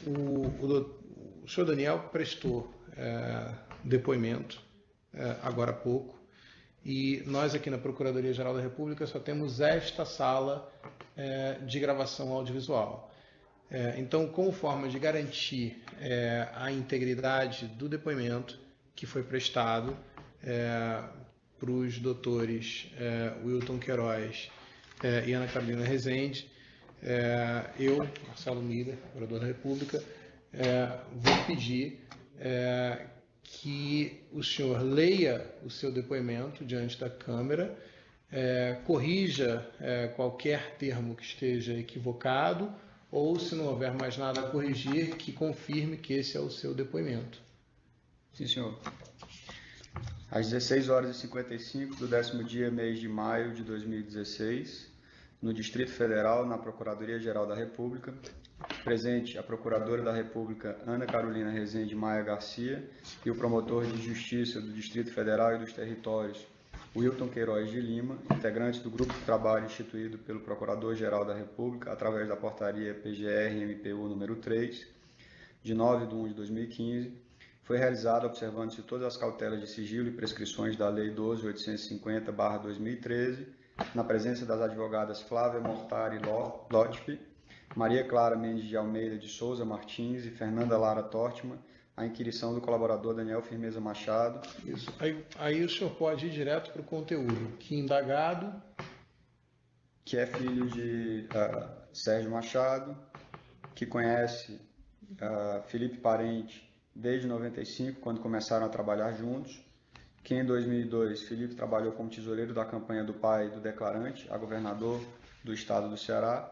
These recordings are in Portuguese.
o senhor Daniel prestou depoimento agora há pouco, e nós aqui na Procuradoria-Geral da República só temos esta sala de gravação audiovisual. Então, como forma de garantir a integridade do depoimento que foi prestado para os doutores Wilton Queiroz e Ana Carolina Rezende, eu, Marcelo Miller, procurador da República, vou pedir que o senhor leia o seu depoimento diante da Câmara, corrija qualquer termo que esteja equivocado, ou, se não houver mais nada a corrigir, que confirme que esse é o seu depoimento. Sim, senhor. Às 16 horas e 55 do 10º dia, mês de maio de 2016, no Distrito Federal, na Procuradoria-Geral da República, presente a Procuradora da República Ana Carolina Rezende Maia Garcia e o Promotor de Justiça do Distrito Federal e dos Territórios, Wilton Queiroz de Lima, integrantes do Grupo de Trabalho instituído pelo Procurador-Geral da República através da Portaria PGR-MPU número 3, de 9/1 de 2015, foi realizada observando-se todas as cautelas de sigilo e prescrições da Lei 12.850/2013, na presença das advogadas Flávia Mortari Lotfi, Maria Clara Mendes de Almeida de Souza Martins e Fernanda Lara Tortman, a inquirição do colaborador Daniel Firmeza Machado. Isso. Aí o senhor pode ir direto para o conteúdo. Que indagado, que é filho de Sérgio Machado, que conhece Felipe Parente desde 95, quando começaram a trabalhar juntos, que em 2002 Felipe trabalhou como tesoureiro da campanha do pai do declarante, a governador do estado do Ceará,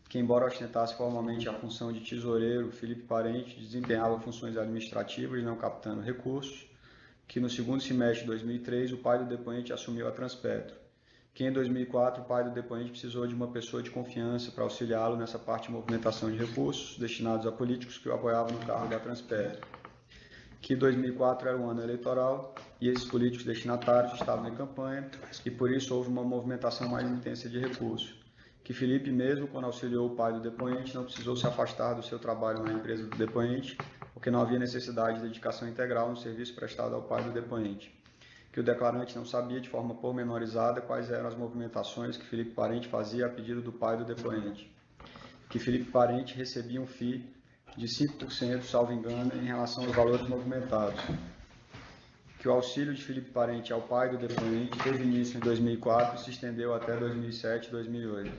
que, embora ostentasse formalmente a função de tesoureiro, Felipe Parente desempenhava funções administrativas, não captando recursos, que no segundo semestre de 2003 o pai do depoente assumiu a Transpetro, que em 2004 o pai do depoente precisou de uma pessoa de confiança para auxiliá-lo nessa parte de movimentação de recursos destinados a políticos que o apoiavam no cargo da Transpetro, que 2004 era um ano eleitoral e esses políticos destinatários estavam em campanha e por isso houve uma movimentação mais intensa de recursos, que Felipe, mesmo quando auxiliou o pai do depoente, não precisou se afastar do seu trabalho na empresa do depoente, porque não havia necessidade de dedicação integral no serviço prestado ao pai do depoente, que o declarante não sabia de forma pormenorizada quais eram as movimentações que Felipe Parente fazia a pedido do pai do depoente, que Felipe Parente recebia um FII de 5%, salvo engano, em relação aos valores movimentados, que o auxílio de Felipe Parente ao pai do depoente teve início em 2004 e se estendeu até 2007 e 2008,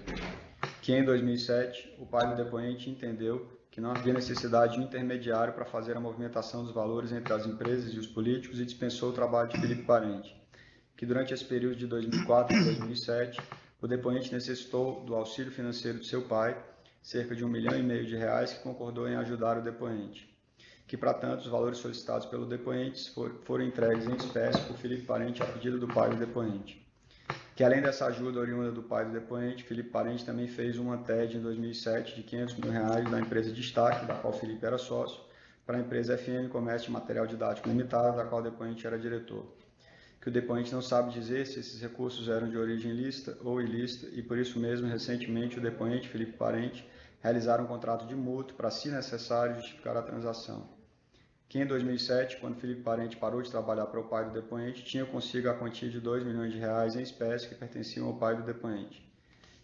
que em 2007 o pai do depoente entendeu que não havia necessidade de um intermediário para fazer a movimentação dos valores entre as empresas e os políticos e dispensou o trabalho de Felipe Parente, que durante esse período de 2004 a 2007 o depoente necessitou do auxílio financeiro de seu pai, cerca de R$ 1,5 milhão, que concordou em ajudar o depoente, que, para tanto, os valores solicitados pelo depoente foram entregues em espécie por Felipe Parente a pedido do pai do depoente. Que, além dessa ajuda oriunda do pai do depoente, Felipe Parente também fez uma TED em 2007 de R$ 500 mil da empresa Destaque, da qual Felipe era sócio, para a empresa FM Comércio de Material Didático Limitada, da qual o depoente era diretor. Que o depoente não sabe dizer se esses recursos eram de origem lícita ou ilícita e, por isso mesmo, recentemente, o depoente, Felipe Parente, realizaram um contrato de mútuo para, se necessário, justificar a transação. Que em 2007, quando Felipe Parente parou de trabalhar para o pai do depoente, tinha consigo a quantia de R$ 2 milhões em espécie que pertenciam ao pai do depoente.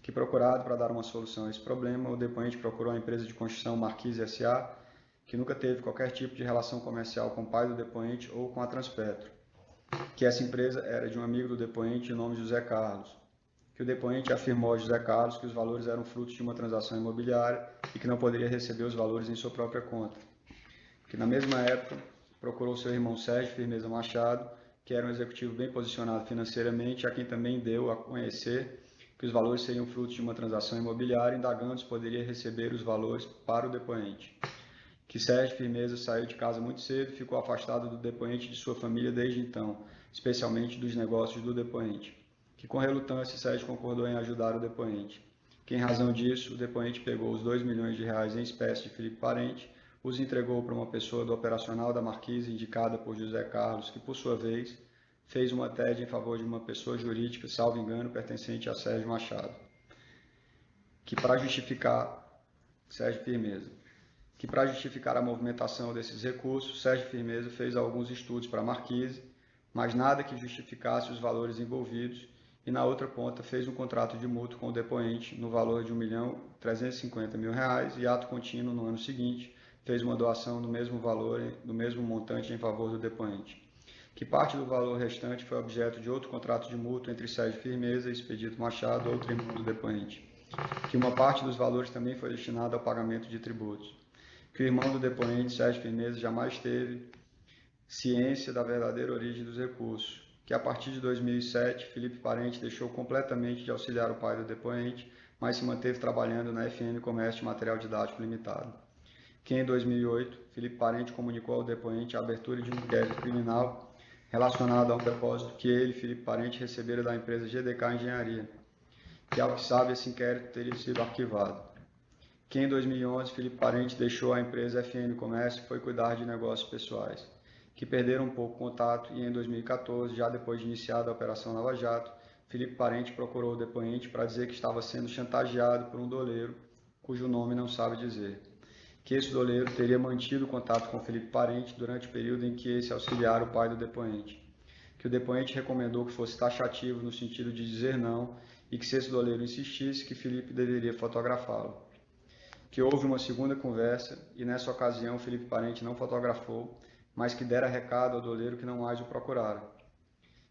Que, procurado para dar uma solução a esse problema, o depoente procurou a empresa de construção Marquise S.A., que nunca teve qualquer tipo de relação comercial com o pai do depoente ou com a Transpetro. Que essa empresa era de um amigo do depoente de nome José Carlos. Que o depoente afirmou a José Carlos que os valores eram frutos de uma transação imobiliária e que não poderia receber os valores em sua própria conta. Que na mesma época procurou seu irmão Sérgio Firmeza Machado, que era um executivo bem posicionado financeiramente, a quem também deu a conhecer que os valores seriam frutos de uma transação imobiliária, indagando se poderia receber os valores para o depoente. Que Sérgio Firmeza saiu de casa muito cedo e ficou afastado do depoente e de sua família desde então, especialmente dos negócios do depoente. Que com relutância Sérgio concordou em ajudar o depoente. Que em razão disso, o depoente pegou os R$ 2 milhões em espécie de Felipe Parente, os entregou para uma pessoa do operacional da Marquise, indicada por José Carlos, que, por sua vez, fez uma TED em favor de uma pessoa jurídica, salvo engano, pertencente a Sérgio Machado. Que, para justificar Sérgio Firmeza, que para justificar a movimentação desses recursos, Sérgio Firmeza fez alguns estudos para a Marquise, mas nada que justificasse os valores envolvidos, e na outra ponta fez um contrato de mútuo com o depoente no valor de R$ 1.350.000 e ato contínuo no ano seguinte fez uma doação do mesmo valor, do mesmo montante em favor do depoente. Que parte do valor restante foi objeto de outro contrato de mútuo entre Sérgio Firmeza e Expedito Machado, outro irmão do depoente. Que uma parte dos valores também foi destinada ao pagamento de tributos. Que o irmão do depoente, Sérgio Firmeza, jamais teve ciência da verdadeira origem dos recursos. Que a partir de 2007, Felipe Parente deixou completamente de auxiliar o pai do depoente, mas se manteve trabalhando na FM Comércio de Material Didático Limitado. Que em 2008, Felipe Parente comunicou ao depoente a abertura de um inquérito criminal relacionado a um depósito que ele, Felipe Parente, recebera da empresa GDK Engenharia, que, ao que sabe, esse inquérito teria sido arquivado. Que em 2011, Felipe Parente deixou a empresa FM Comércio e foi cuidar de negócios pessoais. Que perderam um pouco o contato e em 2014, já depois de iniciada a Operação Lava Jato, Felipe Parente procurou o depoente para dizer que estava sendo chantageado por um doleiro, cujo nome não sabe dizer. Que esse doleiro teria mantido contato com Felipe Parente durante o período em que esse auxiliara o pai do depoente. Que o depoente recomendou que fosse taxativo no sentido de dizer não e que se esse doleiro insistisse, que Felipe deveria fotografá-lo. Que houve uma segunda conversa e nessa ocasião Felipe Parente não fotografou, mas que dera recado ao doleiro que não mais o procurara.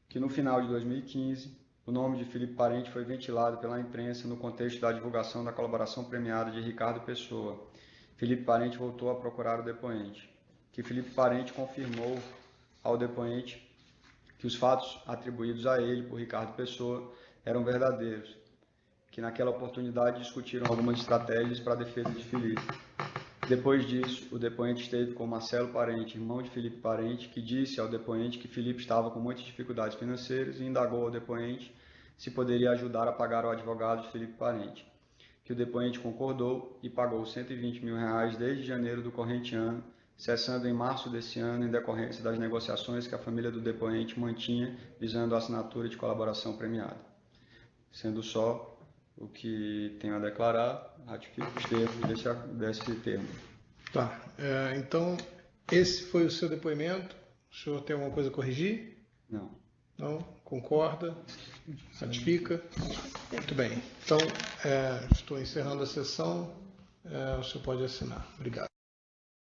Que no final de 2015, o nome de Felipe Parente foi ventilado pela imprensa no contexto da divulgação da colaboração premiada de Ricardo Pessoa. Felipe Parente voltou a procurar o depoente. Que Felipe Parente confirmou ao depoente que os fatos atribuídos a ele por Ricardo Pessoa eram verdadeiros. Que naquela oportunidade discutiram algumas estratégias para a defesa de Felipe. Depois disso, o depoente esteve com Marcelo Parente, irmão de Felipe Parente, que disse ao depoente que Felipe estava com muitas dificuldades financeiras e indagou ao depoente se poderia ajudar a pagar o advogado de Felipe Parente. Que o depoente concordou e pagou R$ 120.000 desde janeiro do corrente ano, cessando em março desse ano em decorrência das negociações que a família do depoente mantinha visando a assinatura de colaboração premiada. Sendo só o que tenho a declarar, ratifico os termos desse termo. Tá, então esse foi o seu depoimento. O senhor tem alguma coisa a corrigir? Não. Não? Concorda? Ratifica? Muito bem. Então, estou encerrando a sessão. O senhor pode assinar. Obrigado.